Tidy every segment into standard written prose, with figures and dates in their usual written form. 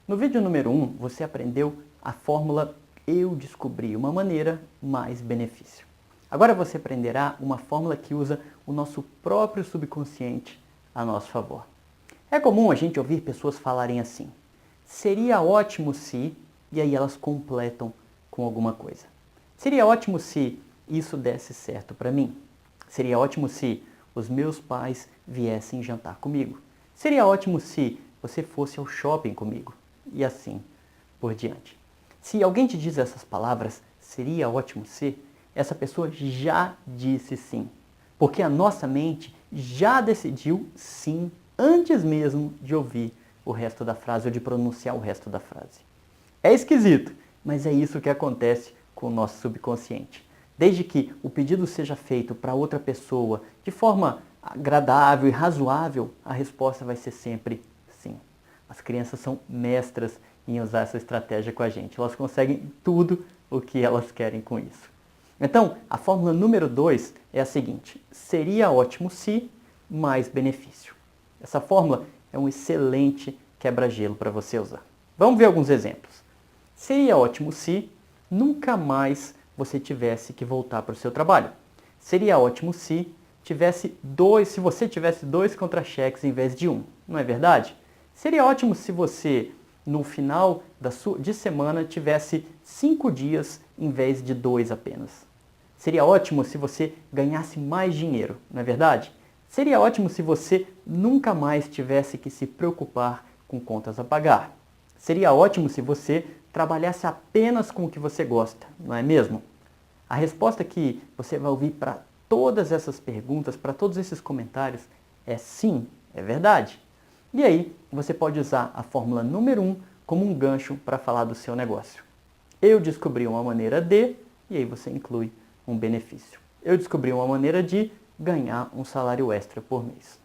No vídeo número 1, você aprendeu a fórmula Eu descobri uma maneira mais benefício. Agora você aprenderá uma fórmula que usa o nosso próprio subconsciente a nosso favor. É comum a gente ouvir pessoas falarem assim: seria ótimo se, e aí elas completam com alguma coisa. Seria ótimo se isso desse certo para mim. Seria ótimo se os meus pais viessem jantar comigo. Seria ótimo se você fosse ao shopping comigo. E assim por diante. Se alguém te diz essas palavras, seria ótimo se, essa pessoa já disse sim. Porque a nossa mente já decidiu sim antes mesmo de ouvir o resto da frase ou de pronunciar o resto da frase. É esquisito, mas é isso que acontece com o nosso subconsciente. Desde que o pedido seja feito para outra pessoa de forma agradável e razoável, a resposta vai ser sempre sim. As crianças são mestras em usar essa estratégia com a gente. Elas conseguem tudo o que elas querem com isso. Então, a fórmula número 2 é a seguinte: seria ótimo se mais benefício. Essa fórmula é um excelente quebra-gelo para você usar. Vamos ver alguns exemplos. Seria ótimo se nunca mais você tivesse que voltar para o seu trabalho. Seria ótimo se você tivesse 2 contra-cheques em vez de 1, não é verdade? Seria ótimo se você, no final de semana, tivesse 5 dias em vez de 2 apenas. Seria ótimo se você ganhasse mais dinheiro, não é verdade? Seria ótimo se você nunca mais tivesse que se preocupar com contas a pagar. Seria ótimo se você trabalhasse apenas com o que você gosta, não é mesmo? A resposta que você vai ouvir para todas essas perguntas, para todos esses comentários, é sim, é verdade. E aí, você pode usar a fórmula número 1 como um gancho para falar do seu negócio. Eu descobri uma maneira de, e aí você inclui um benefício. Eu descobri uma maneira de ganhar um salário extra por mês.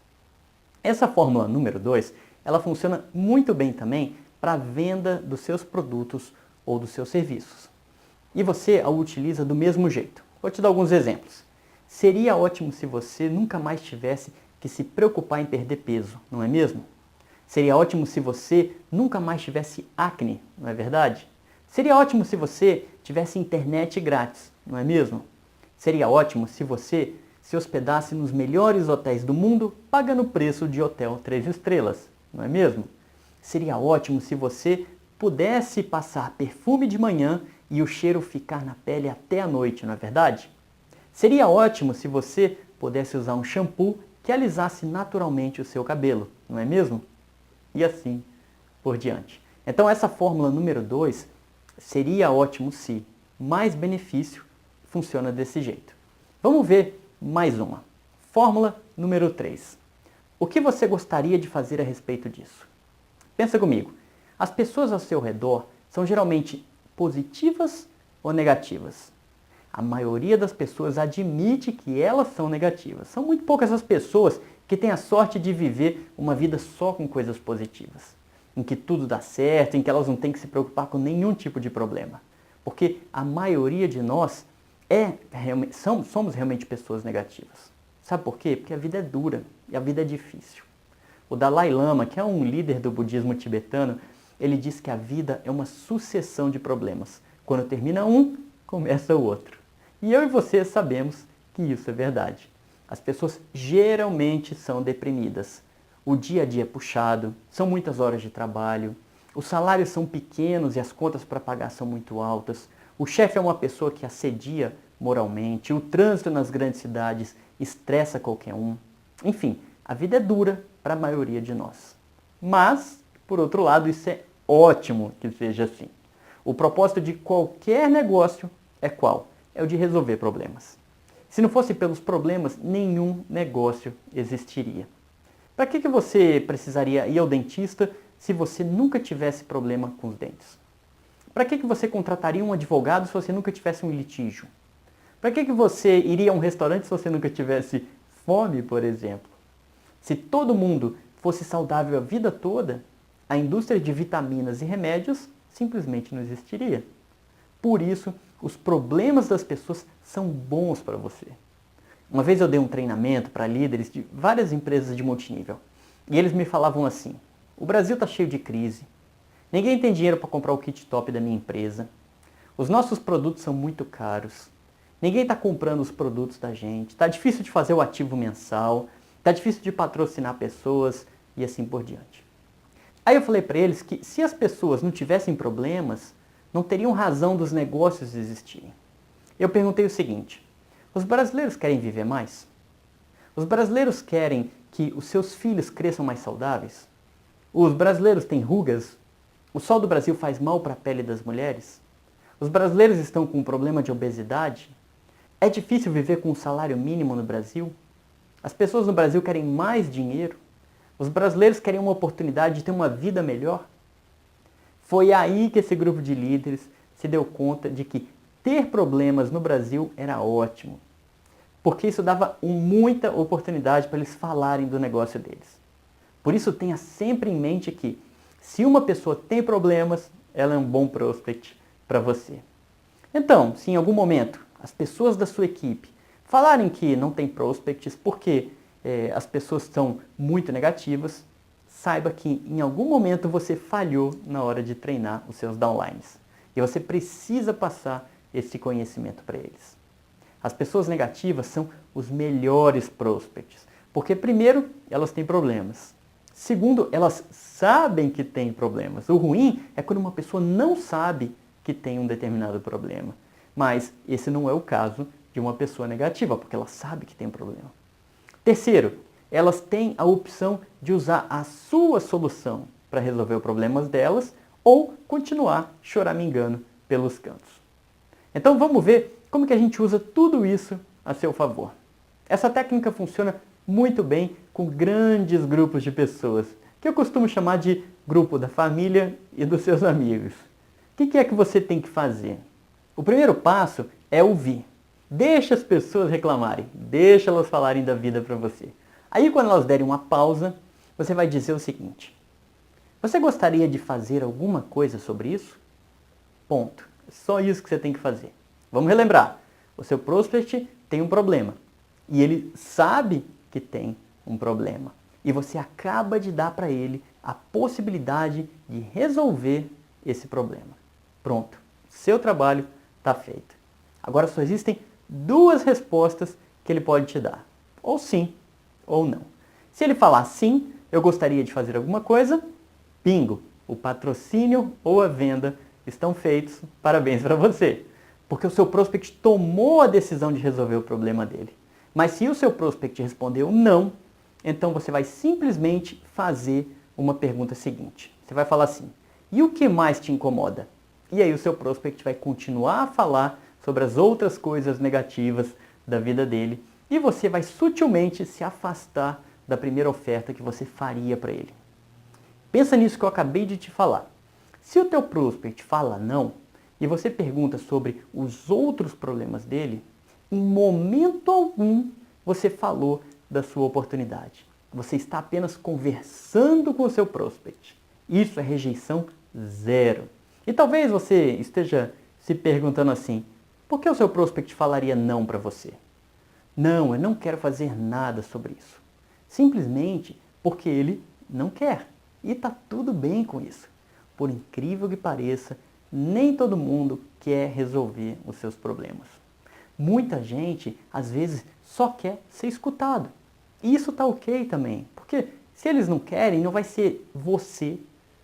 Essa fórmula número 2, ela funciona muito bem também para a venda dos seus produtos ou dos seus serviços. E você a utiliza do mesmo jeito. Vou te dar alguns exemplos. Seria ótimo se você nunca mais tivesse que se preocupar em perder peso, não é mesmo? Seria ótimo se você nunca mais tivesse acne, não é verdade? Seria ótimo se você tivesse internet grátis, não é mesmo? Seria ótimo se você se hospedasse nos melhores hotéis do mundo, pagando o preço de hotel 3 estrelas, não é mesmo? Seria ótimo se você pudesse passar perfume de manhã e o cheiro ficar na pele até a noite, não é verdade? Seria ótimo se você pudesse usar um shampoo que alisasse naturalmente o seu cabelo, não é mesmo? E assim por diante. Então essa fórmula número 2, seria ótimo se, mais benefício, funciona desse jeito. Vamos ver mais uma. Fórmula número 3. O que você gostaria de fazer a respeito disso? Pensa comigo. As pessoas ao seu redor são geralmente positivas ou negativas? A maioria das pessoas admite que elas são negativas. São muito poucas as pessoas que têm a sorte de viver uma vida só com coisas positivas, em que tudo dá certo, em que elas não têm que se preocupar com nenhum tipo de problema. Porque a maioria de nós somos realmente pessoas negativas. Sabe por quê? Porque a vida é dura e a vida é difícil. O Dalai Lama, que é um líder do budismo tibetano, ele diz que a vida é uma sucessão de problemas. Quando termina um, começa o outro. E eu e você sabemos que isso é verdade. As pessoas geralmente são deprimidas. O dia a dia é puxado, são muitas horas de trabalho, os salários são pequenos e as contas para pagar são muito altas, o chefe é uma pessoa que assedia moralmente, o trânsito nas grandes cidades estressa qualquer um. Enfim, a vida é dura para a maioria de nós. Mas, por outro lado, isso é ótimo que seja assim. O propósito de qualquer negócio é qual? É o de resolver problemas. Se não fosse pelos problemas, nenhum negócio existiria. Para que você precisaria ir ao dentista se você nunca tivesse problema com os dentes? Para que você contrataria um advogado se você nunca tivesse um litígio? Para que você iria a um restaurante se você nunca tivesse fome, por exemplo? Se todo mundo fosse saudável a vida toda, a indústria de vitaminas e remédios simplesmente não existiria. Por isso, os problemas das pessoas são bons para você. Uma vez eu dei um treinamento para líderes de várias empresas de multinível. E eles me falavam assim: o Brasil está cheio de crise. Ninguém tem dinheiro para comprar o kit top da minha empresa. Os nossos produtos são muito caros. Ninguém está comprando os produtos da gente. Está difícil de fazer o ativo mensal. Está difícil de patrocinar pessoas e assim por diante. Aí eu falei para eles que se as pessoas não tivessem problemas, não teriam razão dos negócios existirem. Eu perguntei o seguinte: os brasileiros querem viver mais? Os brasileiros querem que os seus filhos cresçam mais saudáveis? Os brasileiros têm rugas? O sol do Brasil faz mal para a pele das mulheres? Os brasileiros estão com um problema de obesidade? É difícil viver com um salário mínimo no Brasil? As pessoas no Brasil querem mais dinheiro? Os brasileiros querem uma oportunidade de ter uma vida melhor? Foi aí que esse grupo de líderes se deu conta de que ter problemas no Brasil era ótimo, porque isso dava muita oportunidade para eles falarem do negócio deles. Por isso tenha sempre em mente que, se uma pessoa tem problemas, ela é um bom prospect para você. Então, se em algum momento as pessoas da sua equipe falarem que não tem prospects porque as pessoas são muito negativas, saiba que em algum momento você falhou na hora de treinar os seus downlines. E você precisa passar esse conhecimento para eles. As pessoas negativas são os melhores prospects, porque primeiro, elas têm problemas. Segundo, elas sabem que têm problemas. O ruim é quando uma pessoa não sabe que tem um determinado problema. Mas esse não é o caso de uma pessoa negativa, porque ela sabe que tem um problema. Terceiro, elas têm a opção de usar a sua solução para resolver os problemas delas ou continuar choramingando pelos cantos. Então vamos ver como que a gente usa tudo isso a seu favor. Essa técnica funciona muito bem com grandes grupos de pessoas, que eu costumo chamar de grupo da família e dos seus amigos. O que é que você tem que fazer? O primeiro passo é ouvir. Deixa as pessoas reclamarem, deixa elas falarem da vida para você. Aí quando elas derem uma pausa, você vai dizer o seguinte: você gostaria de fazer alguma coisa sobre isso? Ponto. É só isso que você tem que fazer. Vamos relembrar. O seu prospect tem um problema. E ele sabe que tem um problema. E você acaba de dar para ele a possibilidade de resolver esse problema. Pronto. Seu trabalho está feito. Agora só existem duas respostas que ele pode te dar. Ou sim, ou não. Se ele falar sim, eu gostaria de fazer alguma coisa, bingo, o patrocínio ou a venda estão feitos, parabéns para você. Porque o seu prospect tomou a decisão de resolver o problema dele. Mas se o seu prospect respondeu não, então você vai simplesmente fazer uma pergunta seguinte. Você vai falar assim: e o que mais te incomoda? E aí o seu prospect vai continuar a falar sobre as outras coisas negativas da vida dele e você vai sutilmente se afastar da primeira oferta que você faria para ele. Pensa nisso que eu acabei de te falar. Se o teu prospect fala não e você pergunta sobre os outros problemas dele, em momento algum você falou da sua oportunidade. Você está apenas conversando com o seu prospect. Isso é rejeição zero. E talvez você esteja se perguntando assim: por que o seu prospect falaria não para você? Não, eu não quero fazer nada sobre isso. Simplesmente porque ele não quer. E está tudo bem com isso. Por incrível que pareça, nem todo mundo quer resolver os seus problemas. Muita gente, às vezes, só quer ser escutado. E isso está ok também, porque se eles não querem, não vai ser você,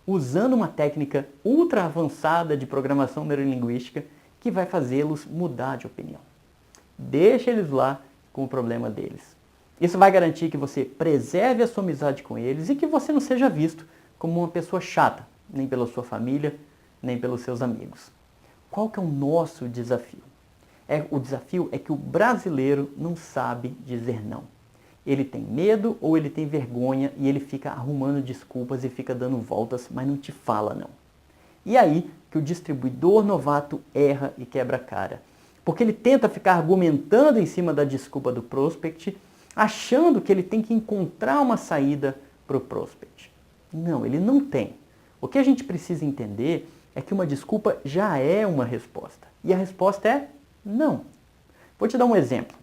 usando uma técnica ultra avançada de programação neurolinguística, que vai fazê-los mudar de opinião. Deixa eles lá com o problema deles. Isso vai garantir que você preserve a sua amizade com eles e que você não seja visto como uma pessoa chata, nem pela sua família, nem pelos seus amigos. Qual que é o nosso desafio? O desafio é que o brasileiro não sabe dizer não. Ele tem medo ou ele tem vergonha e ele fica arrumando desculpas e fica dando voltas, mas não te fala não. E aí que o distribuidor novato erra e quebra a cara. Porque ele tenta ficar argumentando em cima da desculpa do prospect, achando que ele tem que encontrar uma saída para o prospect. Não, ele não tem. O que a gente precisa entender é que uma desculpa já é uma resposta. E a resposta é não. Vou te dar um exemplo.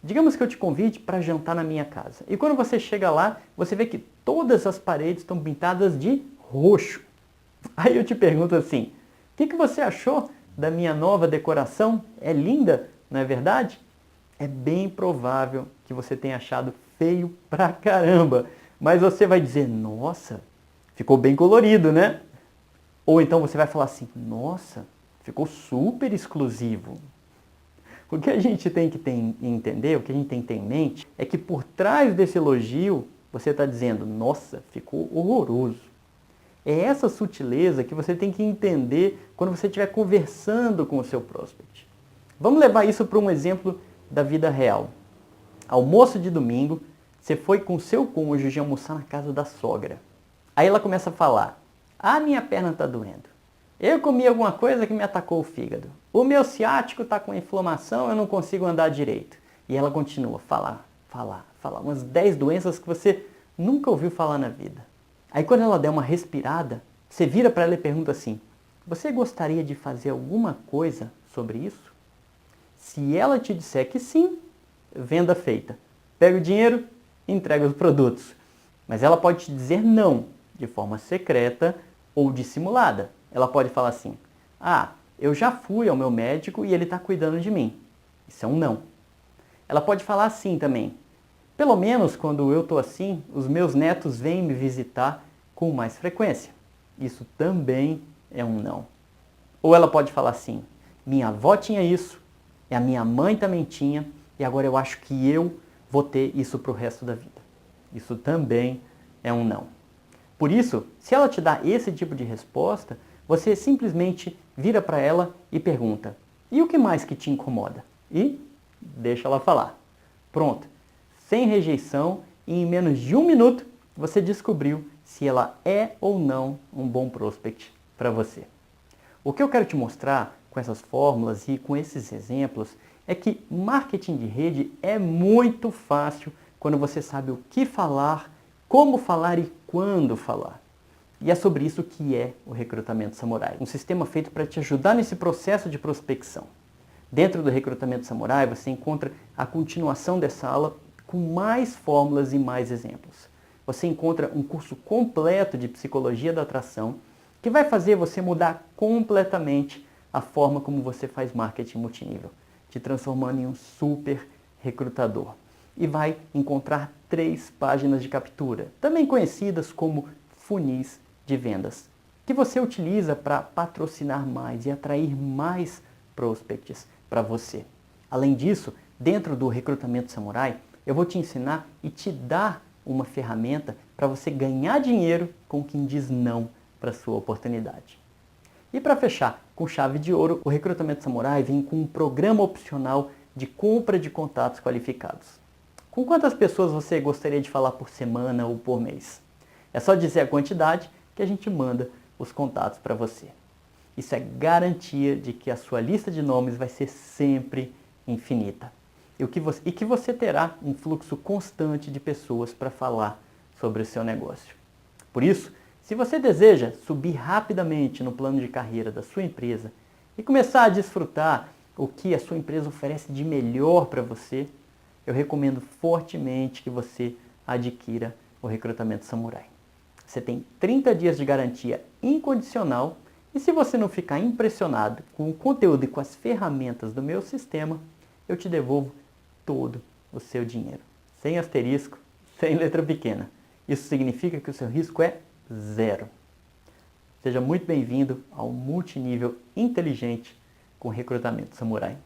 Digamos que eu te convide para jantar na minha casa. E quando você chega lá, você vê que todas as paredes estão pintadas de roxo. Aí eu te pergunto assim, o que você achou da minha nova decoração? É linda, não é verdade? É bem provável que você tenha achado feio pra caramba, mas você vai dizer, nossa, ficou bem colorido, né? Ou então você vai falar assim, nossa, ficou super exclusivo. O que a gente tem que entender, o que a gente tem que ter em mente, é que por trás desse elogio, você está dizendo, nossa, ficou horroroso. É essa sutileza que você tem que entender quando você estiver conversando com o seu prospect. Vamos levar isso para um exemplo da vida real. Almoço de domingo, você foi com o seu cônjuge almoçar na casa da sogra. Aí ela começa a falar, minha perna está doendo. Eu comi alguma coisa que me atacou o fígado. O meu ciático está com inflamação, eu não consigo andar direito. E ela continua, falar. Umas 10 doenças que você nunca ouviu falar na vida. Aí quando ela der uma respirada, você vira para ela e pergunta assim, você gostaria de fazer alguma coisa sobre isso? Se ela te disser que sim, venda feita. Pega o dinheiro e entrega os produtos. Mas ela pode te dizer não, de forma secreta ou dissimulada. Ela pode falar assim, eu já fui ao meu médico e ele está cuidando de mim. Isso é um não. Ela pode falar assim também, pelo menos quando eu estou assim, os meus netos vêm me visitar com mais frequência. Isso também é um não. Ou ela pode falar assim, minha avó tinha isso, e a minha mãe também tinha, e agora eu acho que eu vou ter isso para o resto da vida. Isso também é um não. Por isso, se ela te dá esse tipo de resposta, você simplesmente vira para ela e pergunta, e o que mais que te incomoda? E deixa ela falar. Pronto. Sem rejeição e em menos de 1 minuto, você descobriu se ela é ou não um bom prospect para você. O que eu quero te mostrar com essas fórmulas e com esses exemplos é que marketing de rede é muito fácil quando você sabe o que falar, como falar e quando falar. E é sobre isso que é o Recrutamento Samurai, um sistema feito para te ajudar nesse processo de prospecção. Dentro do Recrutamento Samurai você encontra a continuação dessa aula com mais fórmulas e mais exemplos. Você encontra um curso completo de Psicologia da Atração que vai fazer você mudar completamente a forma como você faz marketing multinível, te transformando em um super recrutador. E vai encontrar 3 páginas de captura, também conhecidas como funis de vendas, que você utiliza para patrocinar mais e atrair mais prospects para você. Além disso, dentro do Recrutamento Samurai, eu vou te ensinar e te dar uma ferramenta para você ganhar dinheiro com quem diz não para a sua oportunidade. E para fechar com chave de ouro, o Recrutamento Samurai vem com um programa opcional de compra de contatos qualificados. Com quantas pessoas você gostaria de falar por semana ou por mês? É só dizer a quantidade que a gente manda os contatos para você. Isso é garantia de que a sua lista de nomes vai ser sempre infinita. E que você terá um fluxo constante de pessoas para falar sobre o seu negócio. Por isso, se você deseja subir rapidamente no plano de carreira da sua empresa e começar a desfrutar o que a sua empresa oferece de melhor para você, eu recomendo fortemente que você adquira o Recrutamento Samurai. Você tem 30 dias de garantia incondicional e se você não ficar impressionado com o conteúdo e com as ferramentas do meu sistema, eu te devolvo todo o seu dinheiro. Sem asterisco, sem letra pequena. Isso significa que o seu risco é 0. Seja muito bem-vindo ao multinível inteligente com Recrutamento Samurai.